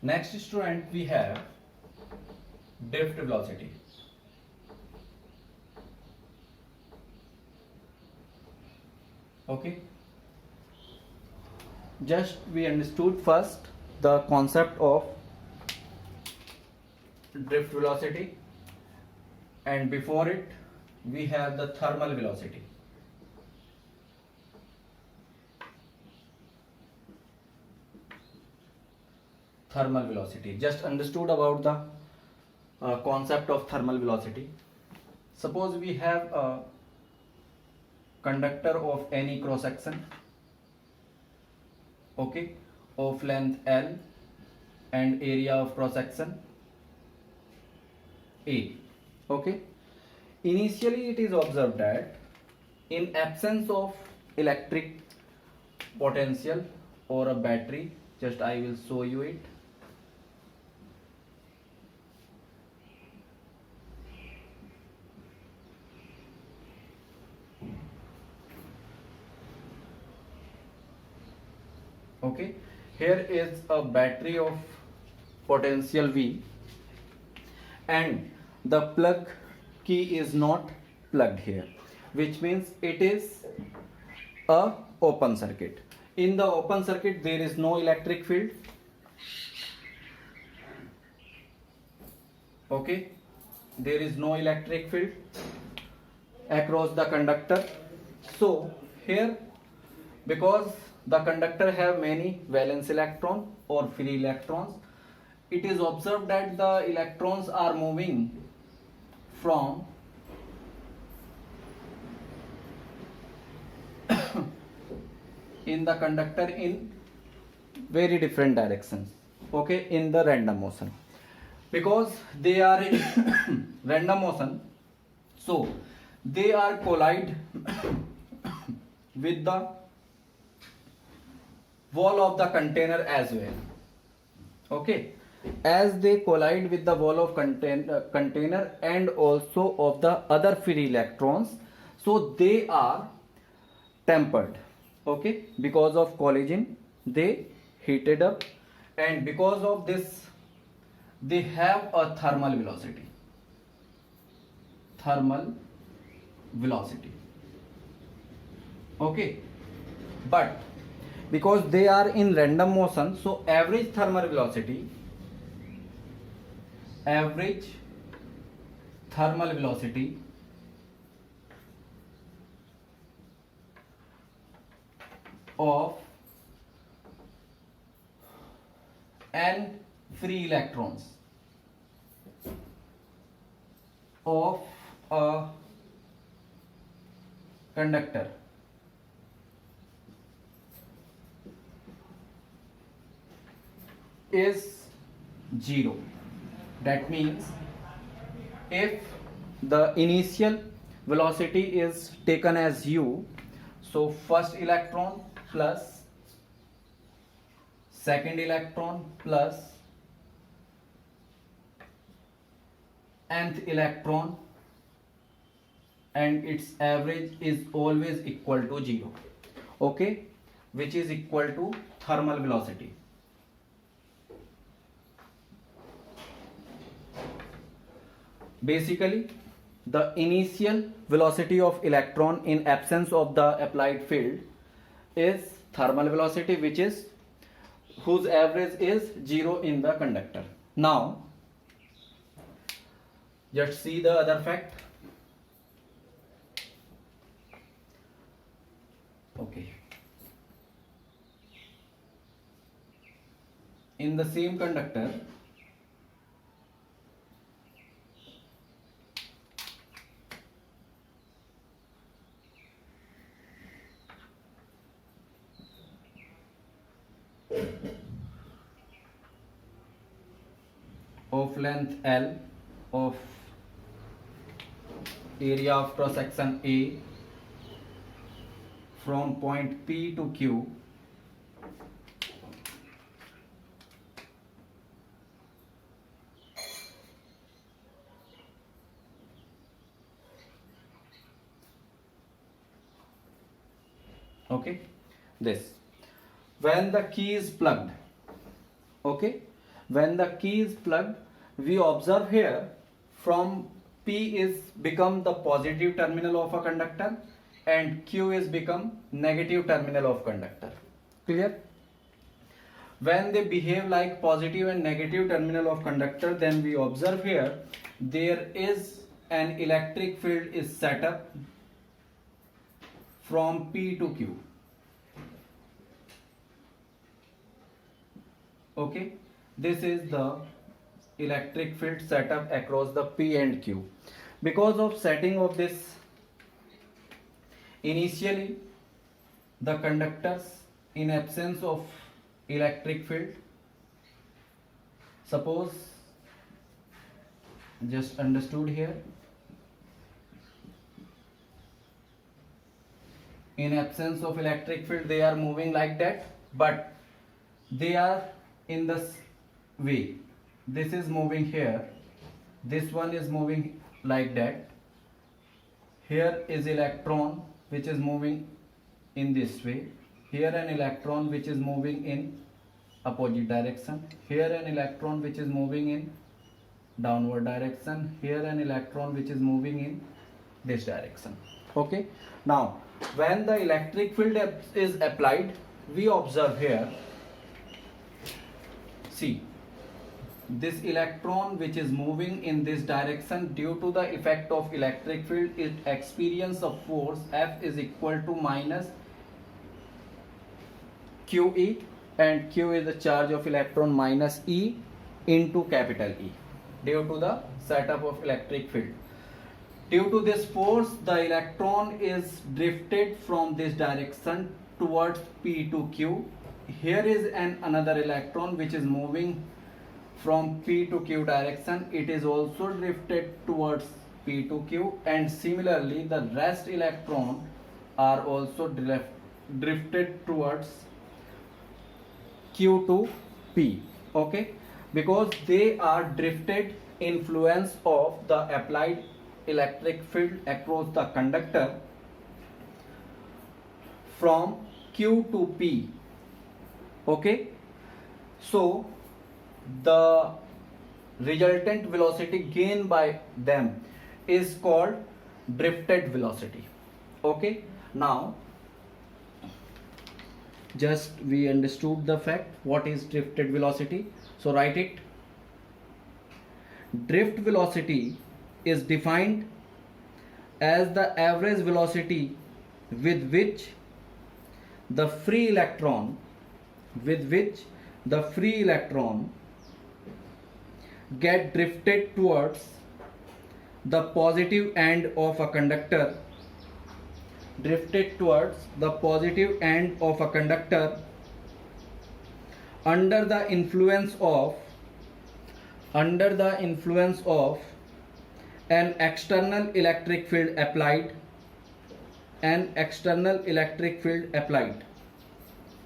Next student, we have drift velocity. Okay, just we understood first the concept of drift velocity, and before it we have the thermal velocity. Thermal velocity, just understood about the concept of thermal velocity. Suppose we have a conductor of any cross section, okay, of length L and area of cross section A. Okay, initially it is observed that in absence of electric potential or a battery, just I will show you it. Okay, here is a battery of potential V, and the plug key is not plugged here, which means it is a open circuit. In the open circuit there is no electric field. Okay, there is no electric field across the conductor. So here, because the conductor have many valence electron or free electrons, it is observed that the electrons are moving from in the conductor in very different directions, okay, in the random motion. Because they are in random motion, so they are collide with the wall of the container as well. Okay, as they collide with the wall of container and also of the other free electrons, so they are tempered. Okay, because of collision they heated up, and because of this they have a thermal velocity. Thermal velocity. Okay, but because they are in random motion, so average thermal velocity of n free electrons of a conductor is 0. That means if the initial velocity is taken as u, so first electron plus second electron plus nth electron, and its average is always equal to 0. Okay, which is equal to thermal velocity. Basically, the initial velocity of electron in absence of the applied field is thermal velocity, which is whose average is 0 in the conductor. Now just see the other fact. Okay, in the same conductor of length L, of area of cross section A, from point P to Q, okay, this, when the key is plugged, okay, when the key is plugged, we observe here from P is become the positive terminal of a conductor and Q is become negative terminal of conductor. Clear? When they behave like positive and negative terminal of conductor, then we observe here there is an electric field is set up from P to Q. Okay, this is the electric field set up across the P and Q. Because of setting of this, initially the conductors in absence of electric field, suppose just understood here, in absence of electric field they are moving like that, but they are in this way. This is moving here, this one is moving like that. Here is electron which is moving in this way. Here an electron which is moving in opposite direction. Here an electron which is moving in downward direction. Here an electron which is moving in this direction. Okay. Now, when the electric field is applied, we observe here. See, this electron which is moving in this direction, due to the effect of electric field, it experience a force F is equal to minus QE, and Q is the charge of electron minus E into capital E due to the setup of electric field. Due to this force, the electron is drifted from this direction towards P to Q. Here is another electron which is moving from P to Q direction. It is also drifted towards P to Q, and similarly the rest electron are also drifted towards Q to P. Okay, because they are drifted influence of the applied electric field across the conductor from Q to P. Okay, so the resultant velocity gained by them is called drifted velocity. Okay, now just we understood the fact what is drifted velocity, so write it. Drift velocity is defined as the average velocity with which the free electron get drifted towards the positive end of a conductor, under the influence of an external electric field applied.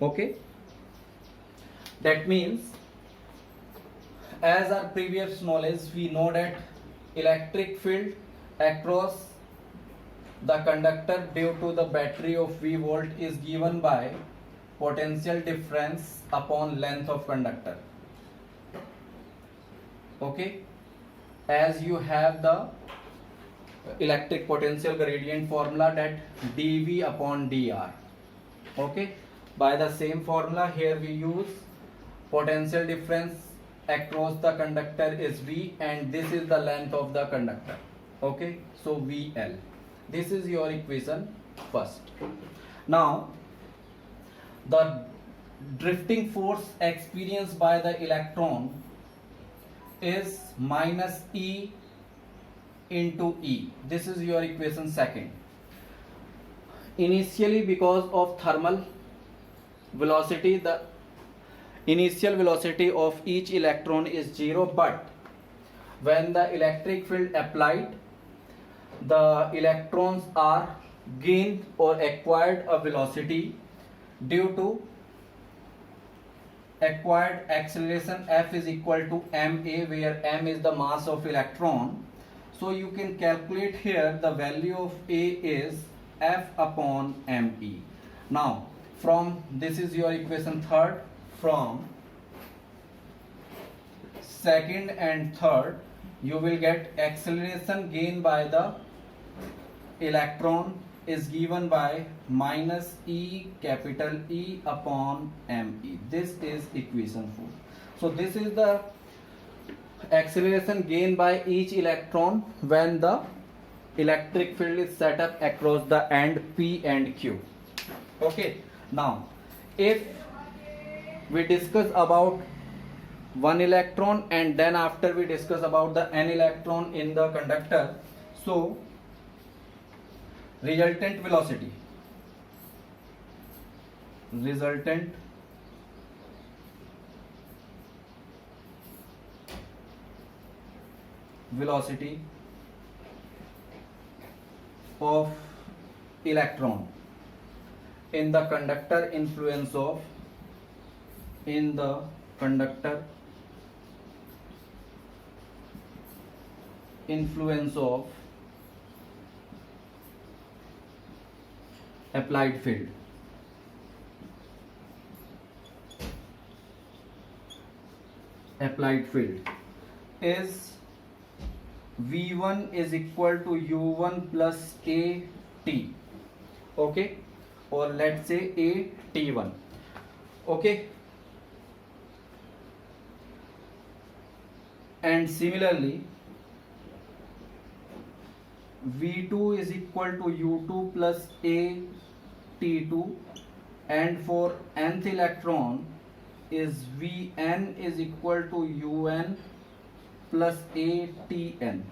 Okay, that means, as our previous knowledge, we know that electric field across the conductor due to the battery of V volt is given by potential difference upon length of conductor. Okay, as you have the electric potential gradient formula, that dV upon dr. Okay, by the same formula here we use potential difference across the conductor is V, and this is the length of the conductor. Okay, so VL. This is your equation first. Now, the drifting force experienced by the electron is minus E into E. This is your equation second. Initially, because of thermal velocity, the initial velocity of each electron is 0, but when the electric field applied, the electrons are gained or acquired a velocity due to acquired acceleration. F is equal to ma, where m is the mass of electron. So you can calculate here the value of A is F upon me. Now from this is your equation third, from second and third, you will get acceleration gain by the electron is given by minus E capital E upon me. This is equation 4. So this is the acceleration gained by each electron when the electric field is set up across the end P and Q. Okay, now if we discuss about one electron and then after we discuss about the n electron in the conductor, so resultant velocity of electron in the conductor influence of applied field is V1 is equal to U1 plus AT, okay, or let's say AT1, okay, and similarly V2 is equal to U2 plus AT2, and for nth electron is Vn is equal to Un plus Atn.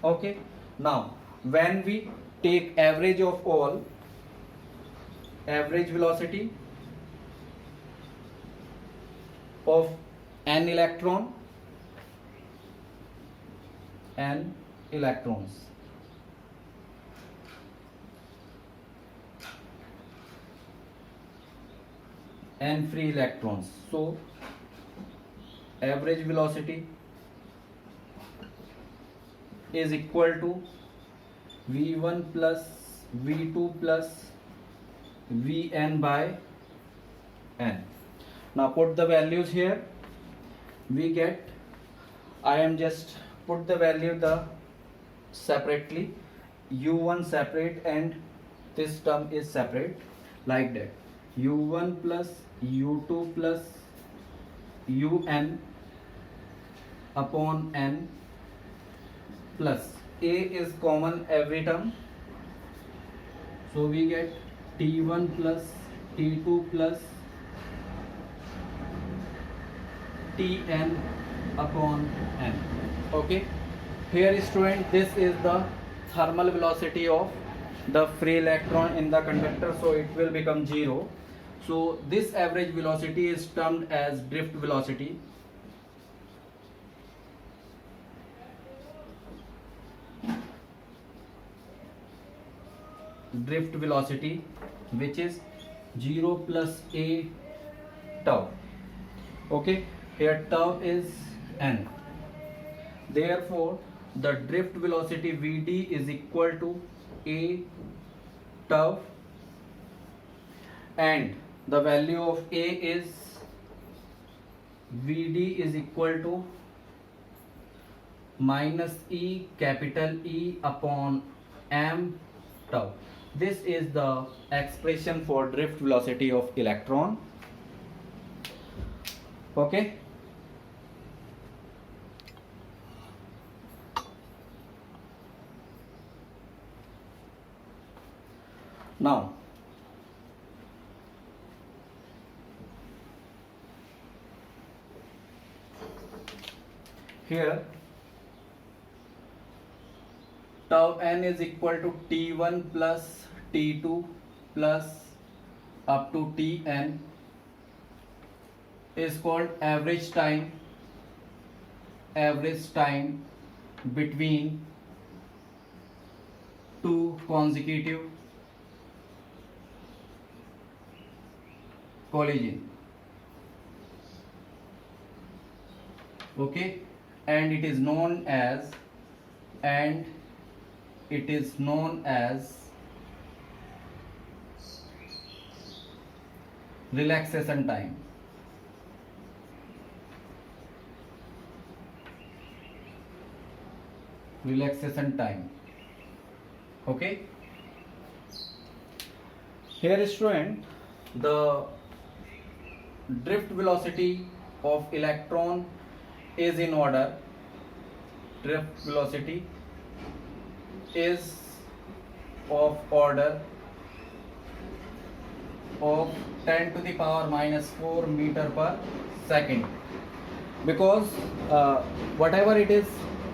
Okay, now when we take average of all, average velocity of n electrons and free electrons, so average velocity is equal to V1 plus V2 plus Vn by n. Now put the values here. We get, I am just put the value the separately, U1 separate and this term is separate, like that, U1 plus U2 plus Un upon n plus A is common every term, so we get T1 plus T2 plus Tn upon n. Okay, here student, this is the thermal velocity of the free electron in the conductor, so it will become 0. So this average velocity is termed as drift velocity. Which is 0 plus a tau. Okay, here tau is n. Therefore, the drift velocity Vd is equal to a tau, and the value of a is Vd is equal to minus E capital E upon m tau. This is the expression for drift velocity of electron. Okay. Now, here tau n is equal to T1 plus T2 plus up to Tn is called average time between two consecutive collision. Okay, and it is known as relaxation time. relaxation time. Okay, here student, the drift velocity of electron is in order. Drift velocity is of order of 10 to the power minus 4 meter per second, because whatever it is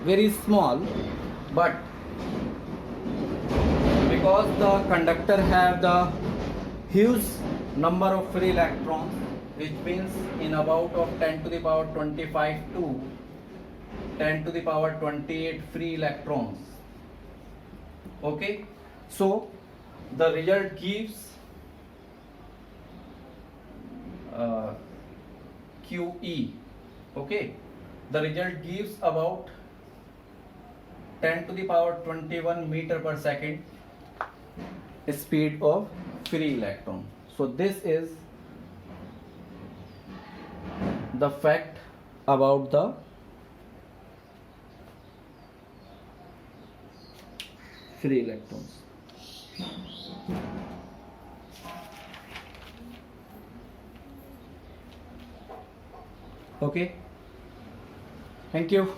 very small, but because the conductor have the huge number of free electrons, which means in about of 10 to the power 25 to 10 to the power 28 free electrons. Okay, so the result gives QE. Okay, the result gives about 10 to the power 21 meter per second speed of free electron. So this is the fact about the free electrons. Okay, thank you.